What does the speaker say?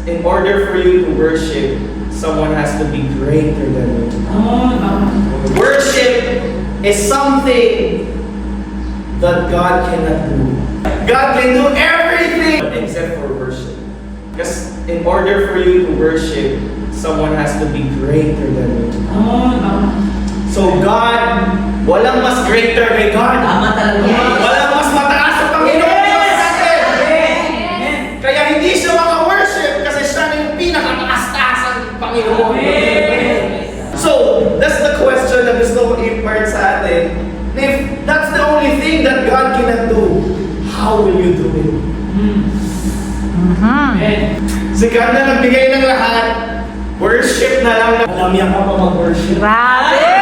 in order for you to worship, someone has to be greater than you. Worship is something that God cannot do. God can do everything except for worship. Because in order for you to worship, someone has to be greater than you. So God, walang mas greater kay God. Walang mas mataas sa Panginoon Diyos natin. Kaya hindi siya maka-worship kasi siya na yung pinakataas-taas ang Panginoon. So, that's the question na gusto kong impart sa atin. If that's the only thing that God cannot do, how will you do it? Si God na nagbigay ng lahat, worship na lang. Alam niya ka pa mag-worship. Grabe!